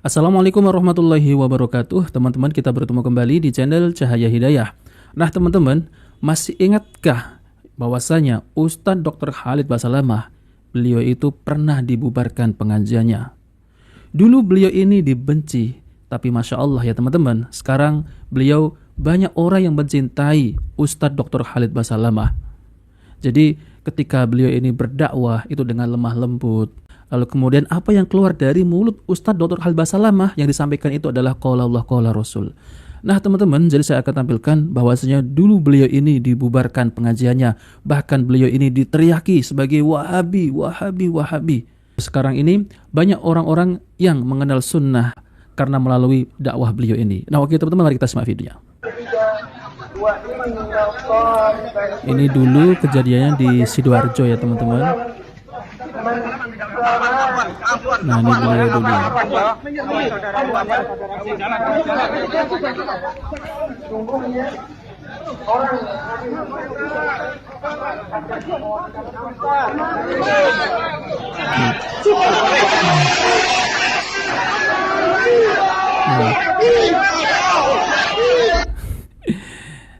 Assalamualaikum warahmatullahi wabarakatuh. Teman-teman, kita bertemu kembali di channel Cahaya Hidayah. Nah teman-teman, masih ingatkah bahwasanya Ustadz Dr. Khalid Basalamah, beliau itu pernah dibubarkan pengajiannya. Dulu beliau ini dibenci, tapi Masya Allah ya teman-teman, sekarang beliau banyak orang yang mencintai Ustadz Dr. Khalid Basalamah. Jadi ketika beliau ini berdakwah itu dengan lemah lembut. Lalu kemudian apa yang keluar dari mulut Ustadz Dr. Khalid Basalamah yang disampaikan itu adalah qala Allah qala Rasul. Nah teman-teman, jadi saya akan tampilkan bahwasanya dulu beliau ini dibubarkan pengajiannya. Bahkan beliau ini diteriaki sebagai Wahabi, Wahabi, Wahabi. Sekarang ini banyak orang-orang yang mengenal sunnah karena melalui dakwah beliau ini. Nah oke teman-teman, mari kita simak videonya. Ini dulu kejadiannya di Sidoarjo ya teman-teman. Nah ini beliau dulu.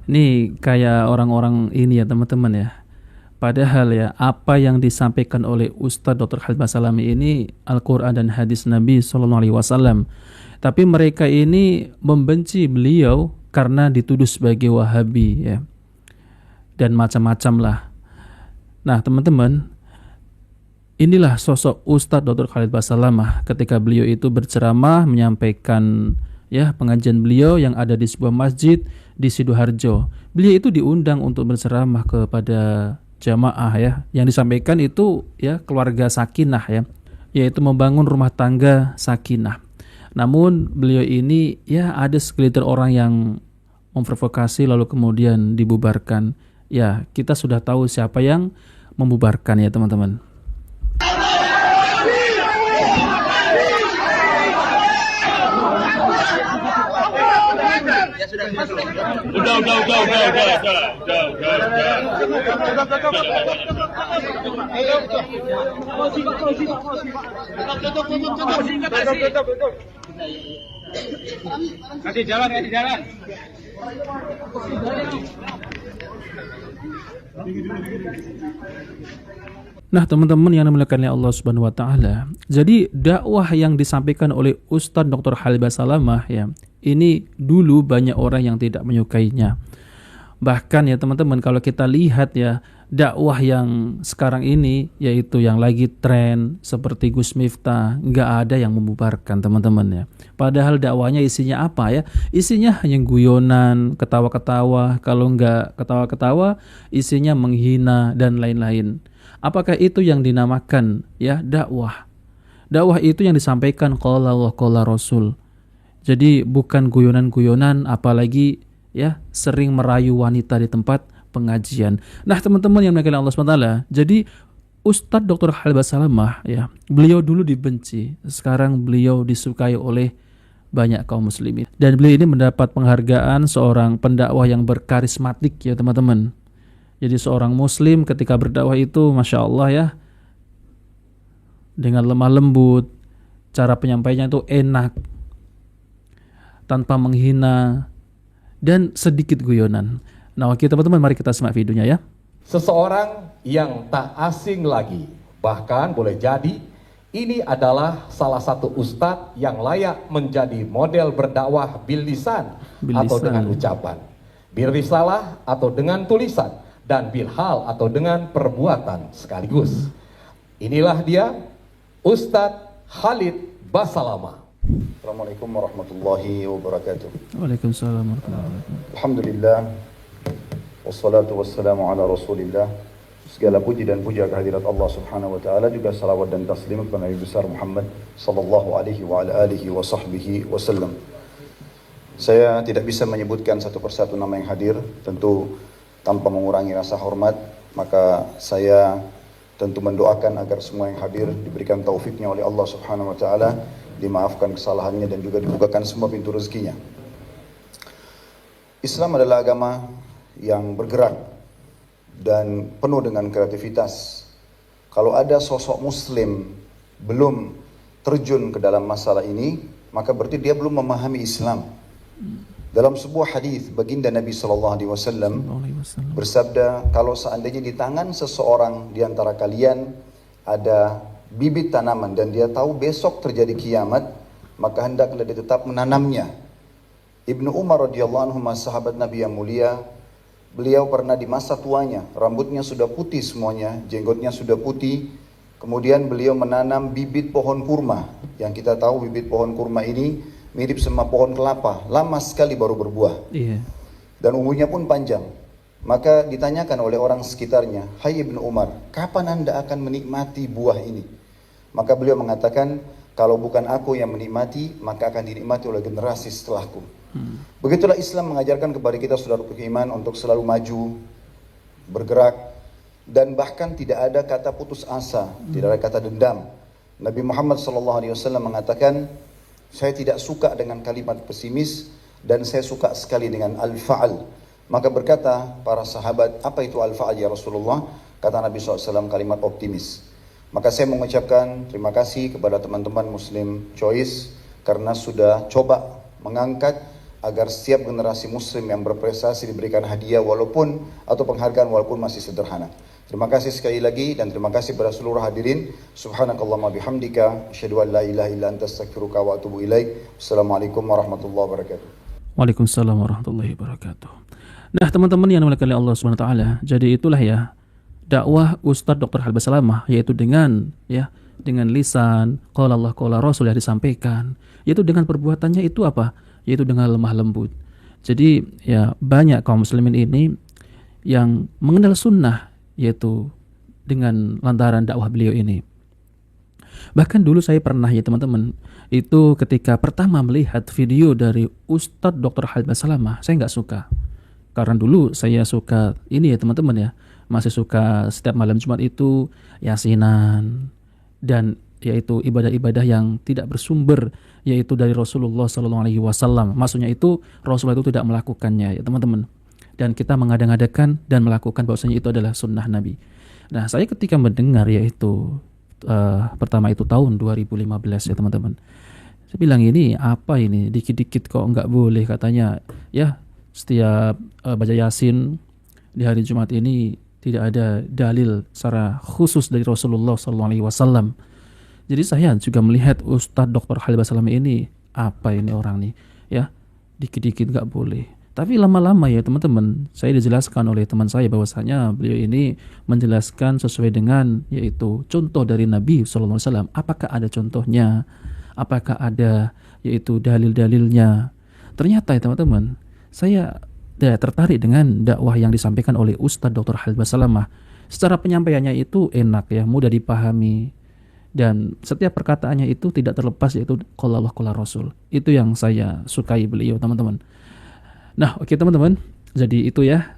Ini kayak orang-orang ini ya teman-teman ya. Padahal ya apa yang disampaikan oleh Ustadz Dr. Khalid Basalamah ini Al-Quran dan hadis Nabi SAW. Tapi mereka ini membenci beliau karena dituduh sebagai Wahabi ya. Dan macam-macam lah. Nah teman-teman, inilah sosok Ustadz Dr. Khalid Basalamah ketika beliau itu berceramah menyampaikan ya pengajian beliau yang ada di sebuah masjid di Sidoarjo. Beliau itu diundang untuk berceramah kepada jamaah ya. Yang disampaikan itu ya keluarga sakinah ya, yaitu membangun rumah tangga sakinah. Namun beliau ini ya ada segelintir orang yang memprovokasi lalu kemudian dibubarkan. Ya, kita sudah tahu siapa yang membubarkan ya teman-teman. Kasih jalan. Nah teman-teman yang dimuliakan oleh Allah Subhanahu wa taala. Jadi dakwah yang disampaikan oleh Ustadz Dr. Khalid Basalamah ya, ini dulu banyak orang yang tidak menyukainya. Bahkan ya teman-teman, kalau kita lihat ya dakwah yang sekarang ini yaitu yang lagi tren seperti Gus Miftah, nggak ada yang membubarkan teman-teman ya. Padahal dakwahnya isinya apa ya? Isinya hanya guyonan, ketawa-ketawa. Kalau nggak ketawa-ketawa, isinya menghina dan lain-lain. Apakah itu yang dinamakan ya dakwah? Dakwah itu yang disampaikan qala Allah qala Rasul. Jadi bukan guyonan-guyonan, apalagi ya sering merayu wanita di tempat pengajian. Nah teman-teman yang dimuliakan Allah SWT, jadi Ustadz Dr. Khalid Basalamah ya, beliau dulu dibenci, sekarang beliau disukai oleh banyak kaum muslimin. Dan beliau ini mendapat penghargaan seorang pendakwah yang berkarismatik ya teman-teman. Jadi seorang muslim ketika berdakwah itu Masya Allah ya, dengan lemah lembut, cara penyampaiannya itu enak, tanpa menghina, dan sedikit guyonan. Nah oke teman-teman, mari kita simak videonya ya. Seseorang yang tak asing lagi, bahkan boleh jadi ini adalah salah satu ustadz yang layak menjadi model berdakwah bil lisan atau dengan ucapan, bil risalah atau dengan tulisan, dan bil hal atau dengan perbuatan sekaligus. Inilah dia Ustadz Khalid Basalamah. Assalamualaikum warahmatullahi wabarakatuh. Waalaikumsalam warahmatullahi wabarakatuh. Alhamdulillah, wassalatu wassalamu ala rasulillah. Segala puji dan puja kehadirat Allah subhanahu wa ta'ala, juga salawat dan taslim kepada Nabi besar Muhammad sallallahu alaihi wa ala alihi wa sahbihi wasallam. Saya tidak bisa menyebutkan satu persatu nama yang hadir, tentu tanpa mengurangi rasa hormat. Maka saya tentu mendoakan agar semua yang hadir diberikan taufiknya oleh Allah subhanahu wa ta'ala, dimaafkan kesalahannya dan juga dibukakan semua pintu rezekinya. Islam adalah agama yang bergerak dan penuh dengan kreativitas. Kalau ada sosok muslim belum terjun ke dalam masalah ini, maka berarti dia belum memahami Islam. Dalam sebuah hadis baginda Nabi SAW bersabda, kalau seandainya di tangan seseorang di antara kalian ada bibit tanaman dan dia tahu besok terjadi kiamat, maka hendaklah dia tetap menanamnya. Ibnu Umar radhiyallahu anhu, sahabat Nabi yang mulia, beliau pernah di masa tuanya, rambutnya sudah putih semuanya, jenggotnya sudah putih. Kemudian beliau menanam bibit pohon kurma. Yang kita tahu bibit pohon kurma ini mirip sama pohon kelapa, lama sekali baru berbuah. Dan umurnya pun panjang. Maka ditanyakan oleh orang sekitarnya, "Hai Ibnu Umar, kapan Anda akan menikmati buah ini?" Maka beliau mengatakan, "Kalau bukan aku yang menikmati, maka akan dinikmati oleh generasi setelahku." Begitulah Islam mengajarkan kepada kita saudara beriman untuk selalu maju, bergerak, dan bahkan tidak ada kata putus asa, tidak ada kata dendam. Nabi Muhammad SAW mengatakan, saya tidak suka dengan kalimat pesimis dan saya suka sekali dengan al-fa'al. Maka berkata para sahabat, apa itu al-fa'al ya Rasulullah? Kata Nabi SAW, kalimat optimis. Maka saya mengucapkan terima kasih kepada teman-teman Muslim Choice karena sudah coba mengangkat agar setiap generasi muslim yang berprestasi diberikan hadiah walaupun atau penghargaan walaupun masih sederhana. Terima kasih sekali lagi dan terima kasih kepada seluruh hadirin. Subhanakallahumma bihamdika asyhadu an la ilaha illa anta astaghfiruka wa atubu ilaik. Assalamualaikum warahmatullahi wabarakatuh. Waalaikumsalam warahmatullahi wabarakatuh. Nah, teman-teman yang dimuliakan oleh Allah Subhanahu wa taala, jadi itulah ya dakwah Ustadz Dr. Khalid Basalamah, yaitu dengan lisan qala Allah qala Rasul yang disampaikan, yaitu dengan perbuatannya itu apa? Yaitu dengan lemah lembut. Jadi ya banyak kaum muslimin ini yang mengenal sunnah, yaitu dengan lantaran dakwah beliau ini. Bahkan dulu saya pernah ya teman-teman, itu ketika pertama melihat video dari Ustadz Dr. Khalid Basalamah, saya nggak suka. Karena dulu saya suka ini ya teman-teman ya, masih suka setiap malam Jumat itu yasinan, dan yaitu ibadah-ibadah yang tidak bersumber, yaitu dari Rasulullah SAW. Maksudnya itu Rasulullah itu tidak melakukannya ya teman-teman. Dan kita mengada-ngadakan dan melakukan bahwasanya itu adalah sunnah Nabi. Nah, saya ketika mendengar yaitu pertama itu tahun 2015 ya teman-teman. Saya bilang ini apa ini? Dikit-dikit kok nggak boleh katanya. Ya, setiap baca Yasin di hari Jumat ini tidak ada dalil secara khusus dari Rasulullah SAW. Jadi saya juga melihat Ustadz Dr. Khalid Basalamah ini, apa ini orang nih? Ya, dikit-dikit nggak boleh. Tapi lama-lama ya teman-teman, saya dijelaskan oleh teman saya bahwasanya beliau ini menjelaskan sesuai dengan yaitu contoh dari Nabi SAW. Apakah ada contohnya? Apakah ada yaitu dalil-dalilnya? Ternyata ya teman-teman, saya tertarik dengan dakwah yang disampaikan oleh Ustadz Dr. Khalid Basalamah. Secara penyampaiannya itu enak ya, mudah dipahami. Dan setiap perkataannya itu tidak terlepas yaitu qala Allah qala Rasul. Itu yang saya sukai beliau teman-teman. Nah, oke teman-teman, jadi itu ya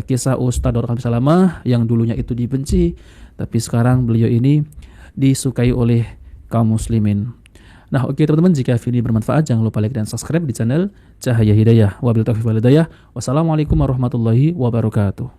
kisah Ustadz Dr. Khalid Basalamah yang dulunya itu dibenci, tapi sekarang beliau ini disukai oleh kaum muslimin. Nah, oke teman-teman, jika video bermanfaat jangan lupa like dan subscribe di channel Cahaya Hidayah. Wabillahi taufiq wal hidayah. Wassalamualaikum warahmatullahi wabarakatuh.